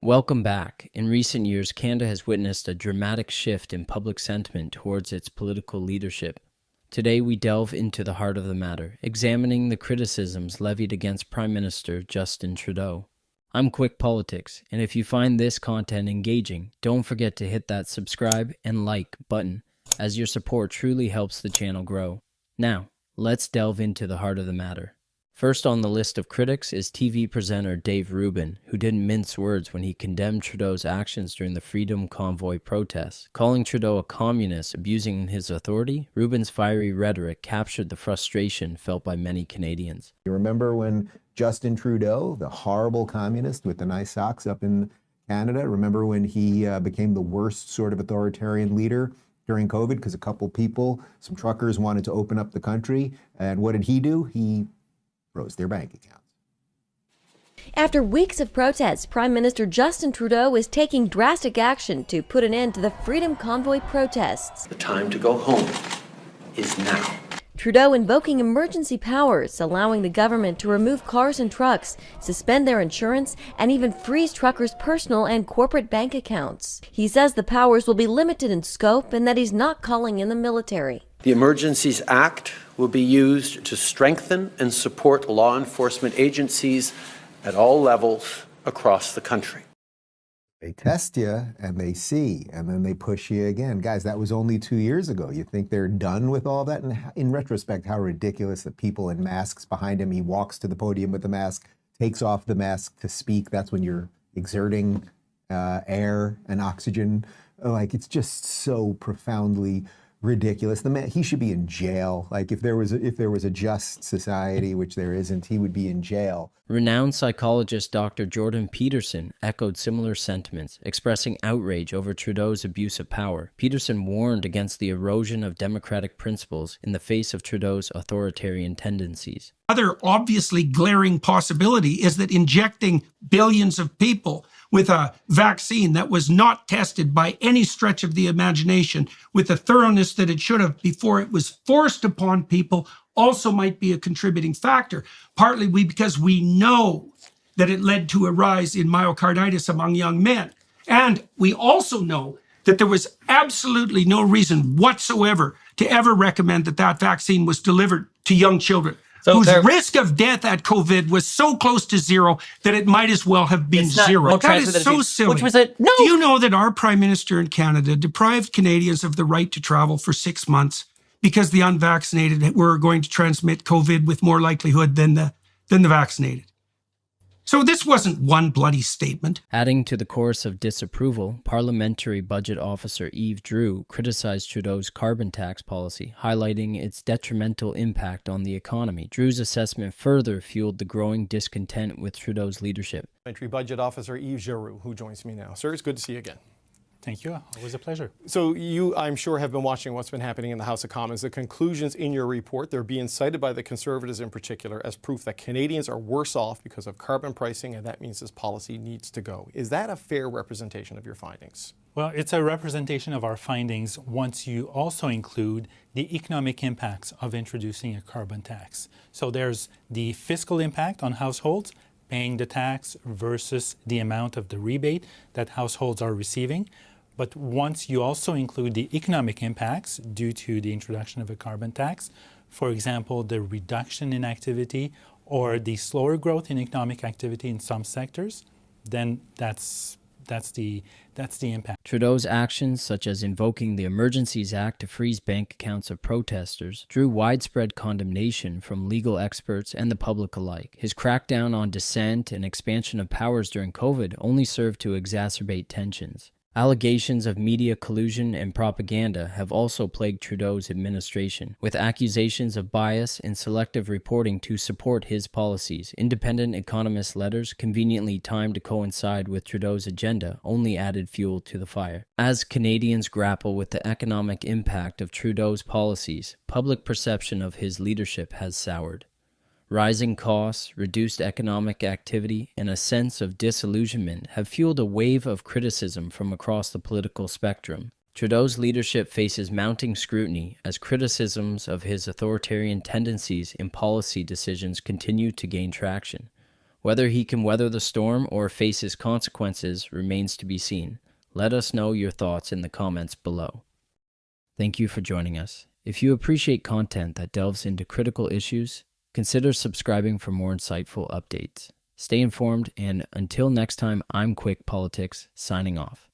Welcome back. In recent years, Canada has witnessed a dramatic shift in public sentiment towards its political leadership. Today, we delve into the heart of the matter, examining the criticisms levied against Prime Minister Justin Trudeau. I'm QuikPolitics, and if you find this content engaging, don't forget to hit that subscribe and like button, as your support truly helps the channel grow. Now, let's delve into the heart of the matter. First on the list of critics is TV presenter Dave Rubin, who didn't mince words when he condemned Trudeau's actions during the Freedom Convoy protests. Calling Trudeau a communist, abusing his authority, Rubin's fiery rhetoric captured the frustration felt by many Canadians. You remember when Justin Trudeau, the horrible communist with the nice socks up in Canada, remember when he became the worst sort of authoritarian leader during COVID because a couple people, some truckers wanted to open up the country, and what did he do? He froze their bank accounts. After weeks of protests, Prime Minister Justin Trudeau is taking drastic action to put an end to the Freedom Convoy protests. The time to go home is now. Trudeau invoking emergency powers, allowing the government to remove cars and trucks, suspend their insurance, and even freeze truckers' personal and corporate bank accounts. He says the powers will be limited in scope and that he's not calling in the military. The Emergencies Act will be used to strengthen and support law enforcement agencies at all levels across the country. They test you and they see, and then they push you again. Guys, that was only 2 years ago. You think they're done with all that? And in retrospect, how ridiculous that people in masks behind him, he walks to the podium with the mask, takes off the mask to speak. That's when you're exerting air and oxygen. Like, it's just so profoundly ridiculous. The man, he should be in jail. Like, if there was a just society, which there isn't, he would be in jail. Renowned psychologist Dr. Jordan Peterson echoed similar sentiments, expressing outrage over Trudeau's abuse of power. Peterson warned against the erosion of democratic principles in the face of Trudeau's authoritarian tendencies. Other obviously glaring possibility is that injecting billions of people with a vaccine that was not tested by any stretch of the imagination with the thoroughness that it should have before it was forced upon people also might be a contributing factor, partly because we know that it led to a rise in myocarditis among young men. And we also know that there was absolutely no reason whatsoever to ever recommend that that vaccine was delivered to young children. Whose risk of death at COVID was so close to zero that it might as well have been zero. That is so silly. Do you know that our Prime Minister in Canada deprived Canadians of the right to travel for 6 months because the unvaccinated were going to transmit COVID with more likelihood than the vaccinated? So this wasn't one bloody statement. Adding to the chorus of disapproval, Parliamentary Budget Officer Yves Drew criticized Trudeau's carbon tax policy, highlighting its detrimental impact on the economy. Drew's assessment further fueled the growing discontent with Trudeau's leadership. Parliamentary Budget Officer Yves Drew, who joins me now. Sir, it's good to see you again. Thank you. Always a pleasure. So you, I'm sure, have been watching what's been happening in the House of Commons. The conclusions in your report, they're being cited by the Conservatives in particular as proof that Canadians are worse off because of carbon pricing, and that means this policy needs to go. Is that a fair representation of your findings? Well, it's a representation of our findings once you also include the economic impacts of introducing a carbon tax. So there's the fiscal impact on households, paying the tax versus the amount of the rebate that households are receiving. But once you also include the economic impacts due to the introduction of a carbon tax, for example, the reduction in activity or the slower growth in economic activity in some sectors, then that's the impact. Trudeau's actions, such as invoking the Emergencies Act to freeze bank accounts of protesters, drew widespread condemnation from legal experts and the public alike. His crackdown on dissent and expansion of powers during COVID only served to exacerbate tensions. Allegations of media collusion and propaganda have also plagued Trudeau's administration, with accusations of bias and selective reporting to support his policies. Independent economist letters, conveniently timed to coincide with Trudeau's agenda, only added fuel to the fire. As Canadians grapple with the economic impact of Trudeau's policies, public perception of his leadership has soured. Rising costs, reduced economic activity, and a sense of disillusionment have fueled a wave of criticism from across the political spectrum. Trudeau's leadership faces mounting scrutiny as criticisms of his authoritarian tendencies in policy decisions continue to gain traction. Whether he can weather the storm or face his consequences remains to be seen. Let us know your thoughts in the comments below. Thank you for joining us. If you appreciate content that delves into critical issues, consider subscribing for more insightful updates. Stay informed, and until next time, I'm QuikPolitics, signing off.